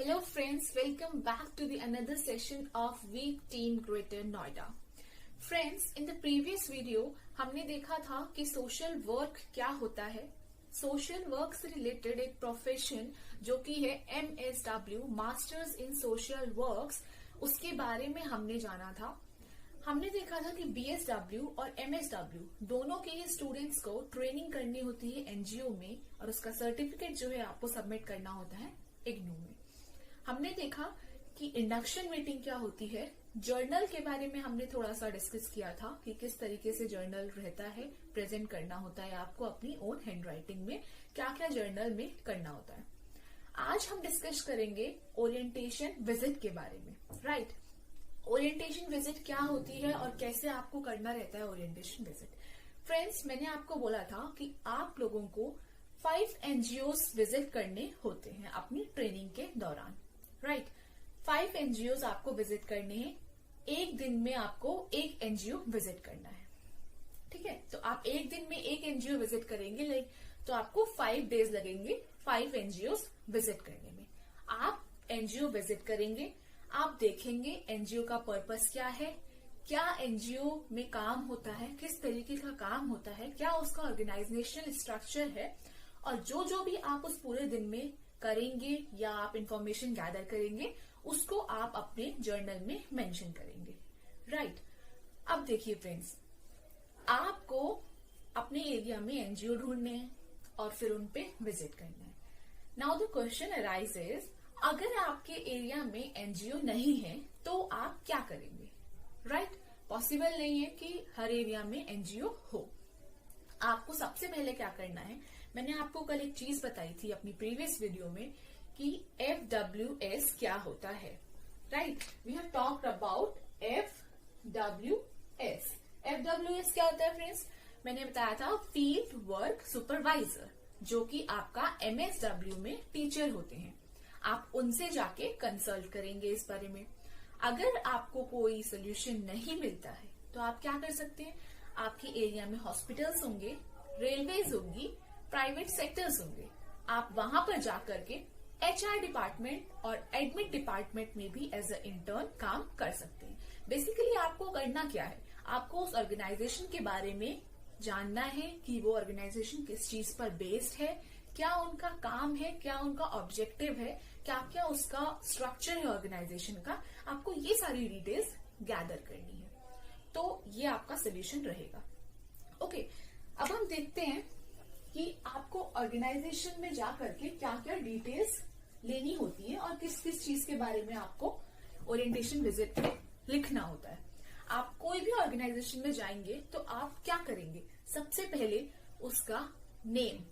Hello friends, welcome back to the another session of Week 10 Greater Noida. Friends, in the previous video हमने देखा था कि social work क्या होता है. सोशल वर्क से रिलेटेड एक प्रोफेशन जो कि है MSW masters in social works, उसके बारे में हमने जाना था. हमने देखा था कि BSW और MSW दोनों के ही स्टूडेंट्स को ट्रेनिंग करनी होती है एनजीओ में और उसका सर्टिफिकेट जो है आपको सबमिट करना होता है इग्नू में. हमने देखा कि इंडक्शन मीटिंग क्या होती है. जर्नल के बारे में हमने थोड़ा सा डिस्कस किया था कि किस तरीके से जर्नल रहता है, प्रेजेंट करना होता है आपको अपनी ओन हैंड राइटिंग में, क्या क्या जर्नल में करना होता है. आज हम डिस्कस करेंगे ओरिएंटेशन विजिट के बारे में. राइट, ओरिएंटेशन विजिट क्या होती है और कैसे आपको करना रहता है ओरिएंटेशन विजिट. फ्रेंड्स, मैंने आपको बोला था कि आप लोगों को 5 एनजीओस विजिट करने होते हैं अपनी ट्रेनिंग के दौरान. राइट, 5 एनजीओस आपको विजिट करने हैं. एक दिन में आपको एक एनजीओ विजिट करना है. ठीक है, तो आप एक दिन में एक एनजीओ विजिट करेंगे तो आपको 5 डेज लगेंगे 5 एनजीओस विजिट करने में. आप एनजीओ विजिट करेंगे, आप देखेंगे एनजीओ का पर्पस क्या है, क्या एनजीओ में काम होता है, किस तरीके का काम होता है, क्या उसका ऑर्गेनाइजेशनल स्ट्रक्चर है, और जो जो भी आप उस पूरे दिन में करेंगे या आप इंफॉर्मेशन गैदर करेंगे उसको आप अपने जर्नल में मेंशन करेंगे. राइट, अब देखिए फ्रेंड्स, आपको अपने एरिया में एनजीओ ढूंढने हैं और फिर उन पे विजिट करना है. नाउ द क्वेश्चन अराइजेस, अगर आपके एरिया में एनजीओ नहीं है तो आप क्या करेंगे. राइट, पॉसिबल नहीं है कि हर एरिया में एनजीओ हो. आपको सबसे पहले क्या करना है, मैंने आपको कल एक चीज बताई थी अपनी प्रीवियस वीडियो में कि FWS क्या होता है. Right, we have talked about FWS. FWS क्या होता है फ्रेंड्स, मैंने बताया था फील्ड वर्क सुपरवाइजर, जो कि आपका MSW में टीचर होते हैं. आप उनसे जाके कंसल्ट करेंगे इस बारे में. अगर आपको कोई सोल्यूशन नहीं मिलता है तो आप क्या कर सकते हैं, आपके एरिया में हॉस्पिटल्स होंगे, रेलवेज होंगी, प्राइवेट सेक्टर्स होंगे. आप वहां पर जाकर के HR डिपार्टमेंट और एडमिट डिपार्टमेंट में भी एज अ इंटर्न काम कर सकते हैं. बेसिकली आपको करना क्या है, आपको उस ऑर्गेनाइजेशन के बारे में जानना है कि वो ऑर्गेनाइजेशन किस चीज पर बेस्ड है, क्या उनका काम है, क्या उनका ऑब्जेक्टिव है, क्या क्या उसका स्ट्रक्चर है ऑर्गेनाइजेशन का. आपको ये सारी डिटेल्स गैदर करनी है, तो ये आपका सोल्यूशन रहेगा. ओके, अब हम देखते हैं कि आपको ऑर्गेनाइजेशन में जाकर के क्या क्या डिटेल्स लेनी होती है और किस किस चीज के बारे में आपको ओरिएंटेशन विजिट में लिखना होता है. आप कोई भी ऑर्गेनाइजेशन में जाएंगे तो आप क्या करेंगे, सबसे पहले उसका नेम,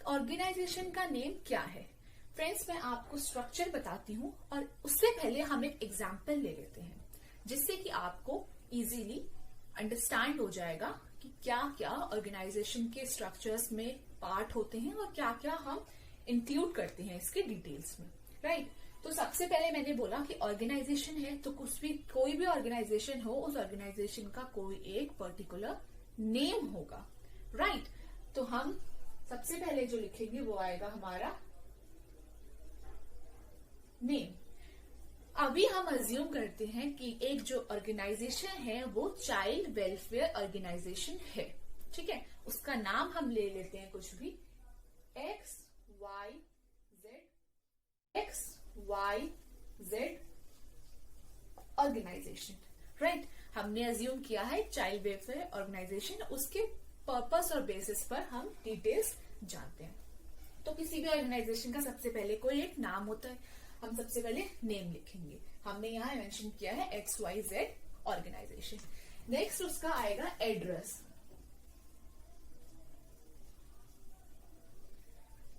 ऑर्गेनाइजेशन का नेम क्या है. फ्रेंड्स, मैं आपको स्ट्रक्चर बताती हूँ और उससे पहले हम एक एग्जाम्पल ले लेते हैं जिससे कि आपको इजीली अंडरस्टैंड हो जाएगा कि क्या क्या ऑर्गेनाइजेशन के स्ट्रक्चर्स में पार्ट होते हैं और क्या क्या हम इंक्लूड करते हैं इसके डिटेल्स में. राइट, तो सबसे पहले मैंने बोला कि ऑर्गेनाइजेशन है तो कोई भी ऑर्गेनाइजेशन हो, उस ऑर्गेनाइजेशन का कोई एक पर्टिकुलर नेम होगा. राइट, तो हम सबसे पहले जो लिखेंगे वो आएगा हमारा नेम. अभी हम अज्यूम करते हैं कि एक जो ऑर्गेनाइजेशन है वो चाइल्ड वेलफेयर ऑर्गेनाइजेशन है. ठीक है, उसका नाम हम ले लेते हैं कुछ भी, XYZ ऑर्गेनाइजेशन. राइट, हमने अज्यूम किया है चाइल्ड वेलफेयर ऑर्गेनाइजेशन, उसके पर्पस और बेसिस पर हम डिटेल्स जानते हैं. तो किसी भी ऑर्गेनाइजेशन का सबसे पहले कोई एक नाम होता है, हम सबसे पहले नेम लिखेंगे. हमने यहाँ मेंशन किया है XYZ ऑर्गेनाइजेशन. नेक्स्ट उसका आएगा एड्रेस.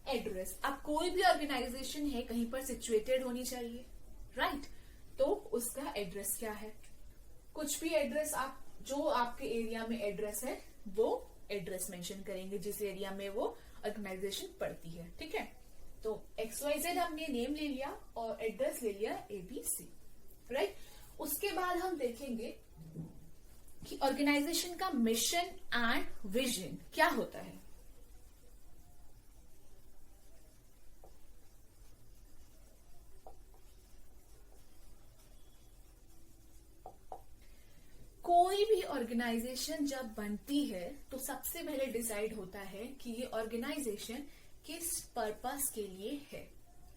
एड्रेस, अब कोई भी ऑर्गेनाइजेशन है कहीं पर सिचुएटेड होनी चाहिए. राइट, तो उसका एड्रेस क्या है, कुछ भी एड्रेस आप जो आपके एरिया में एड्रेस है वो एड्रेस मेंशन करेंगे जिस एरिया में वो ऑर्गेनाइजेशन पड़ती है. ठीक है, तो XYZ हमने नेम ले लिया और एड्रेस ले लिया ABC. राइट, उसके बाद हम देखेंगे कि ऑर्गेनाइजेशन का मिशन एंड विजन क्या होता है. ऑर्गेनाइजेशन जब बनती है तो सबसे पहले डिसाइड होता है कि ये ऑर्गेनाइजेशन किस पर्पस के लिए है,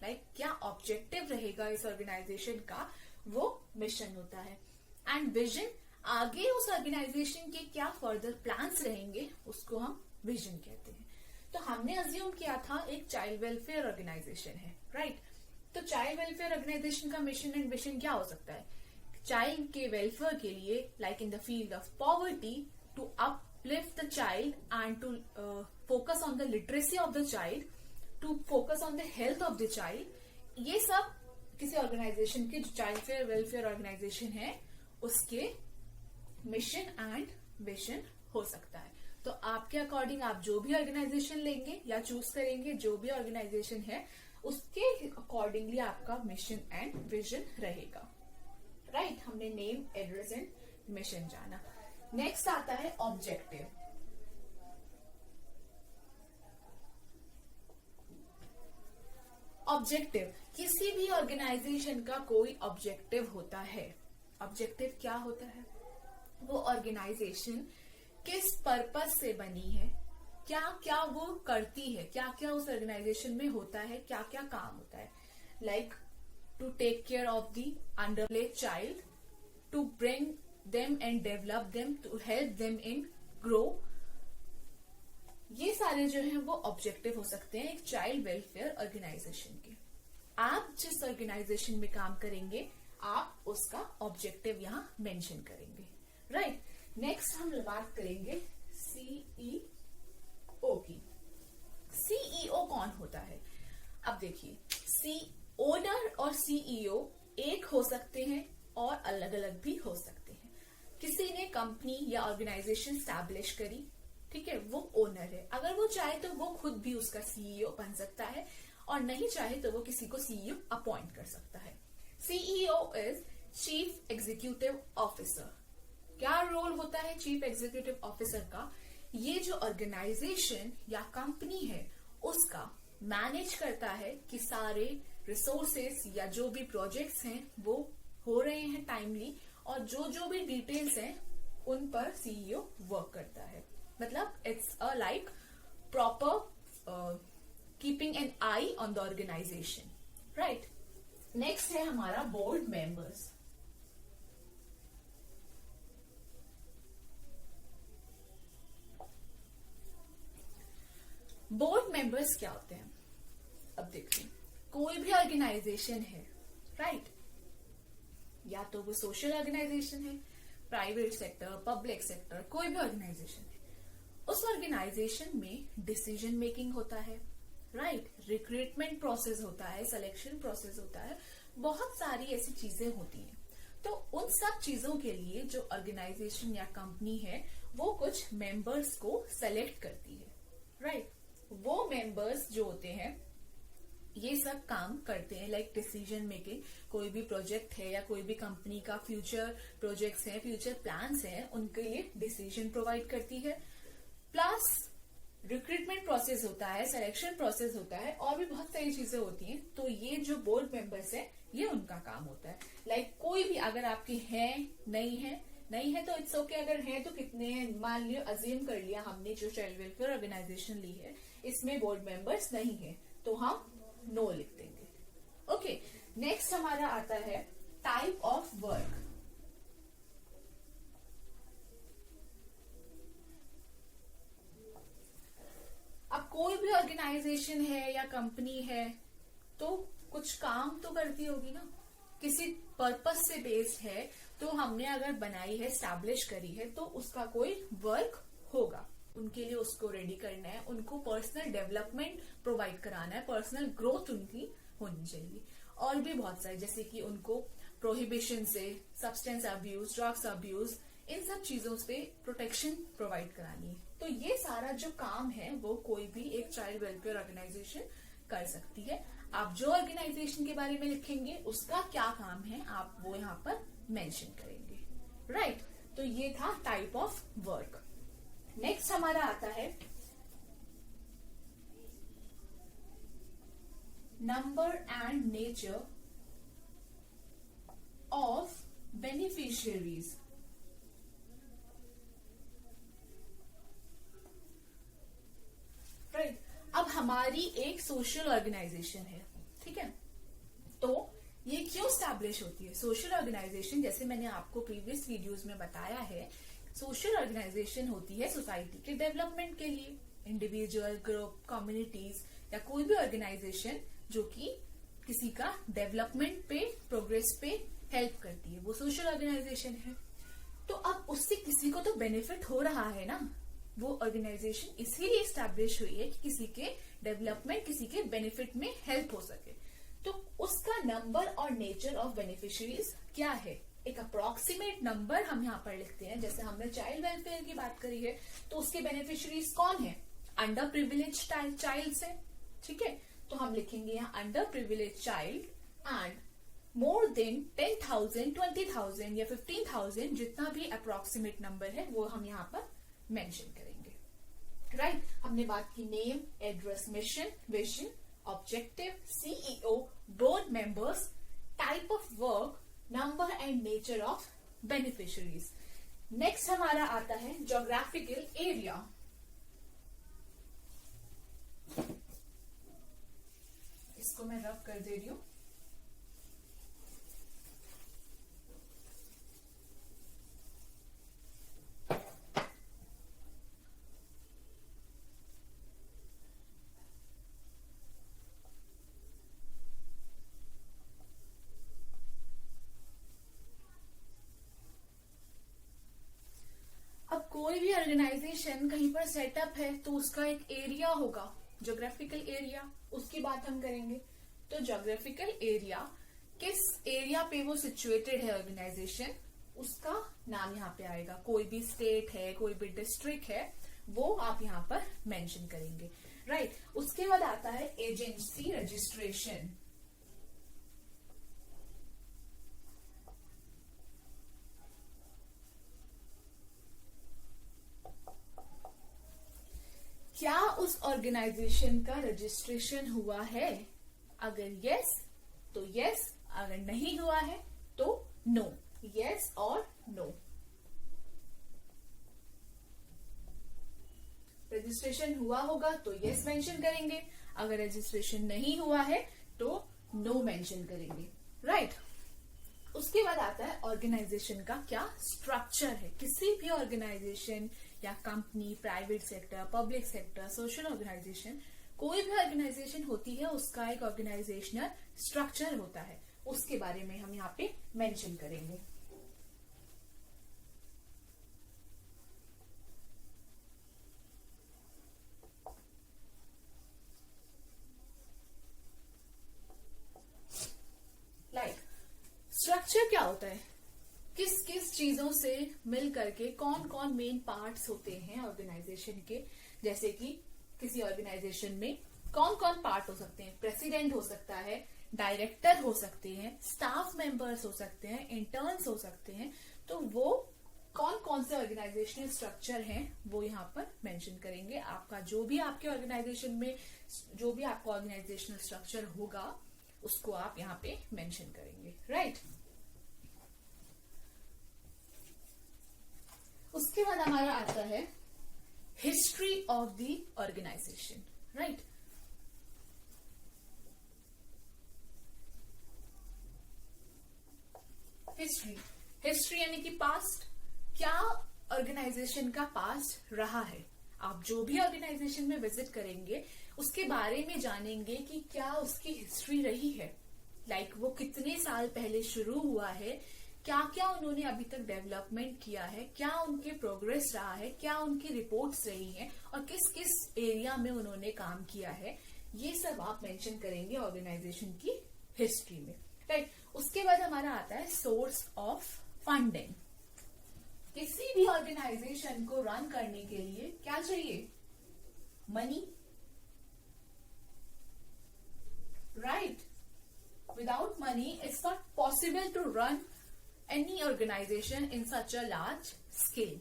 लाइक क्या ऑब्जेक्टिव रहेगा इस ऑर्गेनाइजेशन का, वो मिशन होता है। एंड विजन, आगे उस ऑर्गेनाइजेशन के क्या फर्दर प्लान्स रहेंगे उसको हम विजन कहते हैं। तो हमने अज्यूम किया था एक चाइल्ड वेलफेयर ऑर्गेनाइजेशन है, राइट? तो चाइल्ड वेलफेयर ऑर्गेनाइजेशन का मिशन एंड विजन क्या हो सकता है? चाइल्ड के वेलफेयर के लिए, like in the field of poverty, to uplift the child and to focus on the literacy of the child, to focus on the health of the child. ये सब किसी ऑर्गेनाइजेशन के, जो चाइल्ड वेलफेयर ऑर्गेनाइजेशन है, उसके mission and vision हो सकता है। तो आपके अकॉर्डिंग आप जो भी ऑर्गेनाइजेशन लेंगे या चूज करेंगे, जो भी ऑर्गेनाइजेशन है उसके अकॉर्डिंगली आपका मिशन एंड विजन रहेगा, राइट? हमने नेम, एड्रेस एंड मिशन जाना। नेक्स्ट आता है ऑब्जेक्टिव। ऑब्जेक्टिव, किसी भी ऑर्गेनाइजेशन का कोई ऑब्जेक्टिव होता है। ऑब्जेक्टिव क्या होता है? वो ऑर्गेनाइजेशन किस पर्पस से बनी है, क्या क्या वो करती है, क्या क्या उस ऑर्गेनाइजेशन में होता है, क्या क्या काम होता है। Like to take care of the underprivileged child, to bring them and develop them, to help them in grow. ये सारे जो हैं वो ऑब्जेक्टिव हो सकते हैं एक चाइल्ड वेलफेयर ऑर्गेनाइजेशन के। आप जिस ऑर्गेनाइजेशन में काम करेंगे आप उसका ऑब्जेक्टिव यहां मेंशन करेंगे, राइट? नेक्स्ट हम बात करेंगे सीईओ की। सीईओ कौन होता है? अब देखिए, ओनर और सीईओ एक हो सकते हैं और अलग अलग भी हो सकते हैं। किसी ने कंपनी या ऑर्गेनाइजेशन स्टैब्लिश करी, ठीक है, वो ओनर है। अगर वो चाहे तो वो खुद भी उसका सीईओ बन सकता है, और नहीं चाहे तो वो किसी को सीईओ अपॉइंट कर सकता है। CEO is chief executive officer. क्या रोल होता है चीफ एग्जीक्यूटिव ऑफिसर का? ये जो ऑर्गेनाइजेशन या कंपनी है उसका मैनेज करता है कि सारे रिसोर्सेस या जो भी प्रोजेक्ट्स हैं वो हो रहे हैं टाइमली, और जो भी डिटेल्स हैं उन पर सीईओ वर्क करता है। मतलब it's a like proper keeping an eye on the organisation, right? Next है हमारा बोर्ड मेंबर्स। बोर्ड मेंबर्स क्या होते हैं? अब देखिए, कोई भी ऑर्गेनाइजेशन है, राइट? या तो वो सोशल ऑर्गेनाइजेशन है, प्राइवेट सेक्टर, पब्लिक सेक्टर, कोई भी ऑर्गेनाइजेशन है, उस ऑर्गेनाइजेशन में डिसीजन मेकिंग होता है, राइट? रिक्रूटमेंट प्रोसेस होता है, सिलेक्शन प्रोसेस होता है, बहुत सारी ऐसी चीजें होती हैं। तो उन सब चीजों के लिए जो ऑर्गेनाइजेशन या कंपनी है वो कुछ मेंबर्स को सेलेक्ट करती है, राइट? वो मेंबर्स जो होते हैं ये सब काम करते हैं, लाइक डिसीजन मेकिंग। कोई भी प्रोजेक्ट है या कोई भी कंपनी का फ्यूचर प्रोजेक्ट्स हैं, फ्यूचर प्लान्स हैं, उनके लिए डिसीजन प्रोवाइड करती है। प्लस रिक्रूटमेंट प्रोसेस होता है, सिलेक्शन प्रोसेस होता है, और भी बहुत सारी चीजें होती हैं। तो ये जो बोर्ड मेंबर्स है ये उनका काम होता है। लाइक कोई भी, अगर आपकी है नहीं है तो इट्स ओके, अगर है तो कितने हैं, मान लियो, अज्यूम कर लिया हमने जो चाइल्ड वेलफेयर ऑर्गेनाइजेशन ली है इसमें बोर्ड मेंबर्स नहीं है तो हम नो लिख देंगे, ओके? नेक्स्ट हमारा आता है टाइप ऑफ वर्क। अब कोई भी ऑर्गेनाइजेशन है या कंपनी है तो कुछ काम तो करती होगी ना, किसी पर्पस से बेस्ड है, तो हमने अगर बनाई है, स्टैब्लिश करी है, तो उसका कोई वर्क होगा। उनके लिए उसको रेडी करना है, उनको पर्सनल डेवलपमेंट प्रोवाइड कराना है, पर्सनल ग्रोथ उनकी होनी चाहिए, और भी बहुत सारे, जैसे कि उनको प्रोहिबिशन से, सब्सटेंस अब्यूज, ड्रग्स अब्यूज, इन सब चीजों से प्रोटेक्शन प्रोवाइड करानी है। तो ये सारा जो काम है वो कोई भी एक चाइल्ड वेलफेयर ऑर्गेनाइजेशन कर सकती है। आप जो ऑर्गेनाइजेशन के बारे में लिखेंगे उसका क्या काम है आप वो यहाँ पर मेंशन करेंगे, राइट? तो ये था टाइप ऑफ वर्क। नेक्स्ट हमारा आता है number and nature of beneficiaries. Right. अब हमारी एक सोशल ऑर्गेनाइजेशन है, ठीक है, तो ये क्यों स्टैब्लिश होती है सोशल ऑर्गेनाइजेशन? जैसे मैंने आपको प्रीवियस वीडियोस में बताया है, सोशल ऑर्गेनाइजेशन होती है सोसाइटी के डेवलपमेंट के लिए। इंडिविजुअल, ग्रुप, कम्युनिटीज या कोई भी ऑर्गेनाइजेशन जो कि किसी का डेवलपमेंट पे, प्रोग्रेस पे हेल्प करती है, वो सोशल ऑर्गेनाइजेशन है। तो अब उससे किसी को तो बेनिफिट हो रहा है ना। वो ऑर्गेनाइजेशन इसीलिए स्टैब्लिश हुई है कि किसी के डेवलपमेंट, किसी के बेनिफिट में हेल्प हो सके। तो उसका नंबर और नेचर ऑफ बेनिफिशियरीज क्या है, एक अप्रोक्सीमेट नंबर हम यहाँ पर लिखते हैं। जैसे हमने चाइल्ड वेलफेयर की बात करी है, तो उसके बेनिफिशियरीज कौन है? अंडर प्रिविलेज चाइल्ड से, ठीक है। तो हम लिखेंगे यहाँ under privilege child and more than 10,000, 20,000 या 15,000, जितना भी अप्रोक्सीमेट नंबर है वो हम यहाँ पर मेंशन करेंगे, राइट। हमने बात की name, address, mission, vision, objective, CEO, board members, type of work, number and nature of beneficiaries. Next हमारा आता है ज्योग्राफिकल एरिया। इसको मैं रब कर दे रही हूं। कोई भी ऑर्गेनाइजेशन कहीं पर सेटअप है तो उसका एक एरिया होगा, ज्योग्राफिकल एरिया, उसकी बात हम करेंगे। तो ज्योग्राफिकल एरिया, किस एरिया पे वो सिचुएटेड है ऑर्गेनाइजेशन, उसका नाम यहाँ पे आएगा। कोई भी स्टेट है, कोई भी डिस्ट्रिक्ट है, वो आप यहाँ पर मेंशन करेंगे, राइट। उसके बाद आता है एजेंसी रजिस्ट्रेशन। क्या उस ऑर्गेनाइजेशन का रजिस्ट्रेशन हुआ है? अगर यस तो यस, अगर नहीं हुआ है तो नो। यस और नो। रजिस्ट्रेशन हुआ होगा तो यस मेंशन करेंगे, अगर रजिस्ट्रेशन नहीं हुआ है तो नो मेंशन करेंगे, राइट। उसके बाद आता है ऑर्गेनाइजेशन का क्या स्ट्रक्चर है। किसी भी ऑर्गेनाइजेशन या company, private sector, public sector, social organisation, कोई भी ऑर्गेनाइजेशन होती है, उसका एक ऑर्गेनाइजेशनल स्ट्रक्चर होता है, उसके बारे में हम यहाँ पे मेंशन करेंगे। स्ट्रक्चर क्या होता है? किस किस चीजों से मिल करके कौन कौन मेन पार्ट्स होते हैं ऑर्गेनाइजेशन के। जैसे कि किसी ऑर्गेनाइजेशन में कौन कौन पार्ट हो सकते हैं? प्रेसिडेंट हो सकता है, डायरेक्टर हो सकते हैं, स्टाफ मेंबर्स हो सकते हैं, इंटर्न्स हो सकते हैं। तो वो कौन कौन से ऑर्गेनाइजेशनल स्ट्रक्चर हैं वो यहाँ पर मेंशन करेंगे। आपका जो भी आपके ऑर्गेनाइजेशन में जो भी आपका ऑर्गेनाइजेशनल स्ट्रक्चर होगा उसको आप यहाँ पे मेंशन करेंगे, राइट। उसके बाद हमारा आता है history of the organisation, right. History यानी कि पास्ट। क्या ऑर्गेनाइजेशन का पास्ट रहा है? आप जो भी ऑर्गेनाइजेशन में विजिट करेंगे उसके बारे में जानेंगे कि क्या उसकी हिस्ट्री रही है। लाइक वो कितने साल पहले शुरू हुआ है, क्या क्या उन्होंने अभी तक डेवलपमेंट किया है, क्या उनके प्रोग्रेस रहा है, क्या उनकी रिपोर्ट्स रही हैं और किस किस एरिया में उन्होंने काम किया है, ये सब आप मेंशन करेंगे ऑर्गेनाइजेशन की हिस्ट्री में, राइट। उसके बाद हमारा आता है सोर्स ऑफ फंडिंग। किसी भी ऑर्गेनाइजेशन को रन करने के लिए क्या चाहिए? Money, right. Without money it's not possible to run any organisation in such a large scale.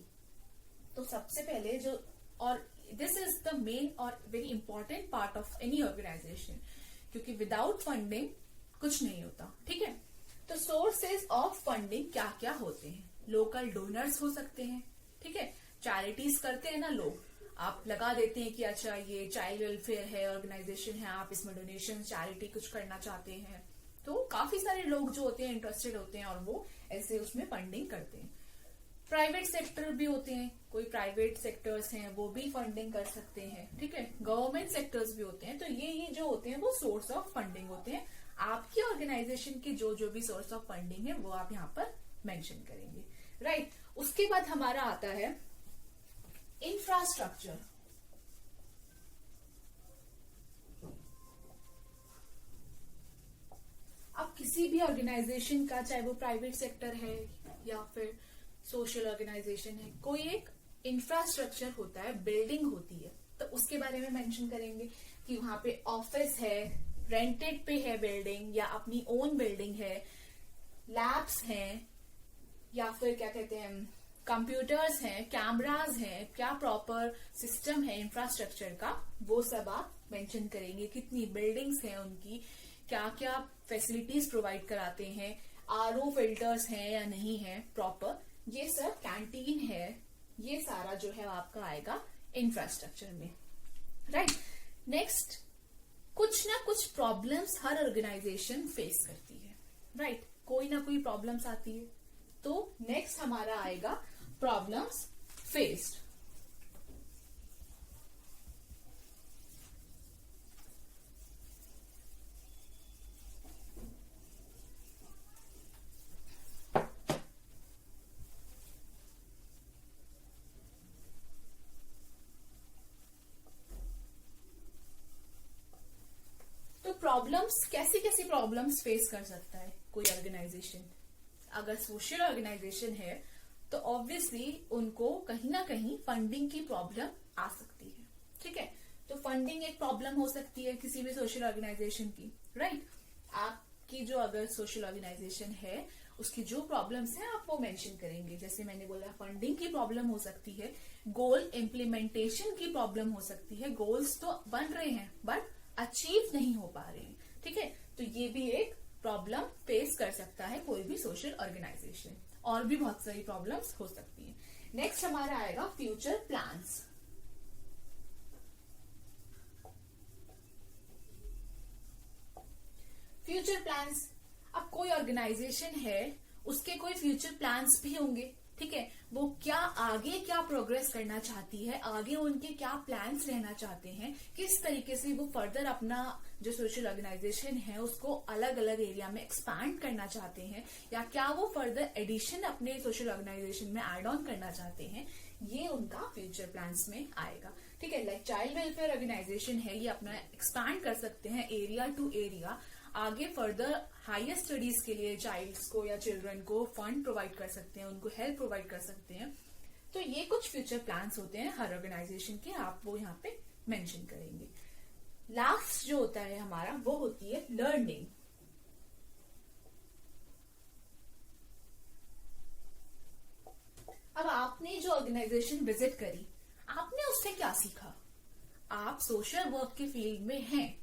तो सबसे पहले जो, और दिस इज द मेन और very important part of any organisation, क्योंकि विदाउट फंडिंग कुछ नहीं होता, ठीक है। तो सोर्सेज ऑफ फंडिंग क्या क्या होते हैं? लोकल डोनर्स हो सकते हैं, ठीक है, चैरिटीज करते हैं ना लोग। आप लगा देते हैं कि अच्छा ये चाइल्ड वेलफेयर है, ऑर्गेनाइजेशन है, आप इसमें डोनेशन, चैरिटी कुछ करना चाहते हैं, तो काफी सारे लोग जो होते हैं इंटरेस्टेड होते हैं और वो ऐसे उसमें फंडिंग करते हैं। प्राइवेट सेक्टर भी होते हैं, कोई प्राइवेट सेक्टर्स हैं वो भी फंडिंग कर सकते हैं, ठीक है। गवर्नमेंट सेक्टर्स भी होते हैं। तो ये जो होते हैं वो सोर्स ऑफ फंडिंग होते हैं। आपकी ऑर्गेनाइजेशन की जो भी सोर्स ऑफ फंडिंग है वो आप यहाँ पर मेंशन करेंगे, राइट। उसके बाद हमारा आता है इंफ्रास्ट्रक्चर। अब किसी भी ऑर्गेनाइजेशन का, चाहे वो प्राइवेट सेक्टर है या फिर सोशल ऑर्गेनाइजेशन है, कोई एक इंफ्रास्ट्रक्चर होता है, बिल्डिंग होती है, तो उसके बारे में मेंशन करेंगे कि वहां पे ऑफिस है, रेंटेड पे है बिल्डिंग या अपनी ओन बिल्डिंग है, लैब्स हैं या फिर क्या कहते हैं कंप्यूटर्स हैं, कैमरास हैं, क्या प्रॉपर सिस्टम है इंफ्रास्ट्रक्चर का, वो सब आप मेंशन करेंगे। कितनी बिल्डिंग्स हैं उनकी, क्या क्या फैसिलिटीज प्रोवाइड कराते हैं, आरओ फिल्टर्स हैं या नहीं है प्रॉपर, ये सब, कैंटीन है, ये सारा जो है आपका आएगा इंफ्रास्ट्रक्चर में, राइट। नेक्स्ट, कुछ ना कुछ प्रॉब्लम्स हर ऑर्गेनाइजेशन फेस करती है, राइट। कोई ना कोई प्रॉब्लम्स आती है, तो नेक्स्ट हमारा आएगा प्रॉब्लम्स फेस्ड। प्रॉब्लम्स, कैसी कैसी प्रॉब्लम्स फेस कर सकता है कोई ऑर्गेनाइजेशन। अगर सोशल ऑर्गेनाइजेशन है तो ऑब्वियसली उनको कहीं ना कहीं फंडिंग की प्रॉब्लम आ सकती है, ठीक है। तो फंडिंग एक प्रॉब्लम हो सकती है किसी भी सोशल ऑर्गेनाइजेशन की, राइट। आपकी जो अगर सोशल ऑर्गेनाइजेशन है उसकी जो प्रॉब्लम्स हैं आप वो मेंशन करेंगे। जैसे मैंने बोला, फंडिंग की प्रॉब्लम हो सकती है, गोल इम्प्लीमेंटेशन की प्रॉब्लम हो सकती है, गोल्स तो बन रहे हैं बट अचीव नहीं हो पा रहे हैं, ठीक है। तो ये भी एक प्रॉब्लम फेस कर सकता है कोई भी सोशल ऑर्गेनाइजेशन। और भी बहुत सारी प्रॉब्लम्स हो सकती हैं। नेक्स्ट हमारा आएगा फ्यूचर प्लान्स। फ्यूचर प्लान्स, अब कोई ऑर्गेनाइजेशन है उसके कोई फ्यूचर प्लान्स भी होंगे, ठीक है। वो क्या आगे क्या प्रोग्रेस करना चाहती है, आगे उनके क्या प्लान्स रहना चाहते हैं, किस तरीके से वो फर्दर अपना जो सोशल ऑर्गेनाइजेशन है उसको अलग अलग एरिया में एक्सपैंड करना चाहते हैं, या क्या वो फर्दर एडिशन अपने सोशल ऑर्गेनाइजेशन में एड ऑन करना चाहते हैं, ये उनका फ्यूचर प्लान्स में आएगा, ठीक है। लाइक चाइल्ड वेलफेयर ऑर्गेनाइजेशन है, ये अपना एक्सपैंड कर सकते हैं एरिया टू एरिया, आगे फर्दर हायर स्टडीज के लिए चाइल्ड्स को या चिल्ड्रन को फंड प्रोवाइड कर सकते हैं, उनको हेल्प प्रोवाइड कर सकते हैं। तो ये कुछ फ्यूचर प्लान्स होते हैं हर ऑर्गेनाइजेशन के, आप वो यहाँ पे मेंशन करेंगे। लास्ट जो होता है हमारा वो होती है लर्निंग। अब आपने जो ऑर्गेनाइजेशन विजिट करी, आपने उससे क्या सीखा। आप सोशल वर्क के फील्ड में हैं,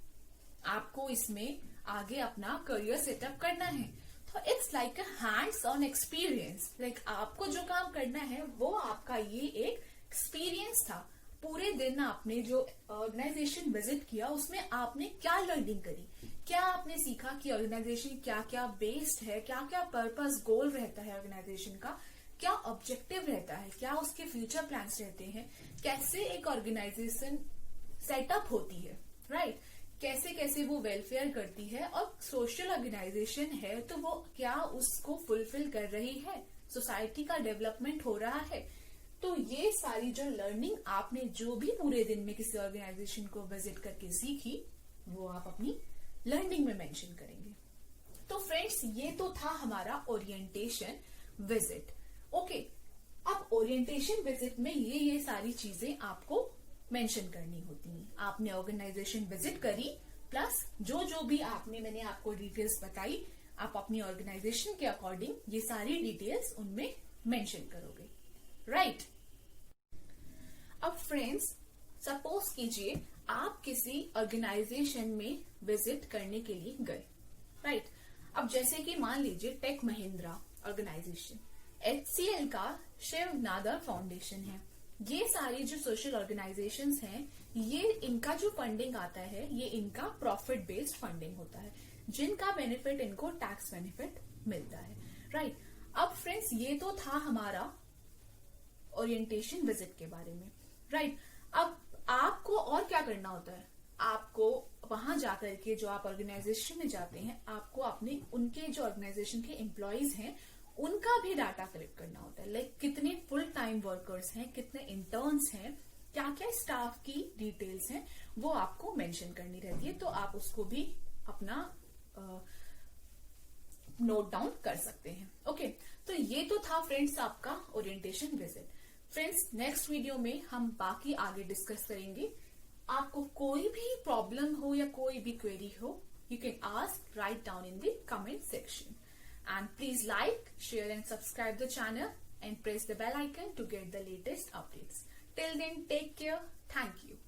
आपको इसमें आगे अपना करियर सेटअप करना है, तो it's like a hands on experience. Like आपको जो काम करना है वो आपका ये एक एक्सपीरियंस था। पूरे दिन आपने जो ऑर्गेनाइजेशन विजिट किया उसमें आपने क्या लर्निंग करी, क्या आपने सीखा कि ऑर्गेनाइजेशन क्या क्या बेस्ड है, क्या क्या पर्पस गोल रहता है ऑर्गेनाइजेशन का, क्या ऑब्जेक्टिव रहता है, क्या उसके फ्यूचर प्लान्स रहते हैं, कैसे एक ऑर्गेनाइजेशन सेटअप होती है, राइट। कैसे कैसे वो वेलफेयर करती है, और सोशल ऑर्गेनाइजेशन है तो वो क्या उसको फुलफिल कर रही है, सोसाइटी का डेवलपमेंट हो रहा है। तो ये सारी जो लर्निंग आपने जो भी पूरे दिन में किसी ऑर्गेनाइजेशन को विजिट करके सीखी वो आप अपनी लर्निंग में मेंशन करेंगे। तो फ्रेंड्स, ये तो था हमारा ओरिएंटेशन विजिट। ओके, अब ओरिएंटेशन विजिट में ये सारी चीजें आपको मेंशन करनी होती है। आपने ऑर्गेनाइजेशन विजिट करी, प्लस जो भी मैंने आपको डिटेल्स बताई, आप अपनी ऑर्गेनाइजेशन के अकॉर्डिंग ये सारी डिटेल्स उनमें मेंशन करोगे, राइट। अब फ्रेंड्स, सपोज कीजिए आप किसी ऑर्गेनाइजेशन में विजिट करने के लिए गए, राइट। अब जैसे कि मान लीजिए टेक महिंद्रा ऑर्गेनाइजेशन, HCL का शिव नादर फाउंडेशन है, ये सारी जो सोशल ऑर्गेनाइजेशंस हैं, ये इनका जो फंडिंग आता है ये इनका प्रॉफिट बेस्ड फंडिंग होता है, जिनका बेनिफिट इनको टैक्स बेनिफिट मिलता है, राइट। अब फ्रेंड्स ये तो था हमारा ओरिएंटेशन विजिट के बारे में, राइट। अब आपको और क्या करना होता है, आपको वहां जाकर के जो आप ऑर्गेनाइजेशन में जाते हैं, आपको अपने उनके जो ऑर्गेनाइजेशन के एम्प्लॉयज हैं उनका भी डाटा कलेक्ट करना होता है, लाइक कितने फुल टाइम वर्कर्स हैं, कितने इंटर्न्स हैं, क्या क्या स्टाफ की डिटेल्स हैं, वो आपको मेंशन करनी रहती है। तो आप उसको भी अपना नोट डाउन कर सकते हैं। ओके, तो ये तो था फ्रेंड्स आपका orientation visit. Friends next video में हम बाकी आगे डिस्कस करेंगे। आपको कोई भी प्रॉब्लम हो या कोई भी क्वेरी हो, you can ask, write down in the comment section. And please like, share and subscribe the channel and press the bell icon to get the latest updates. Till then, take care. Thank you.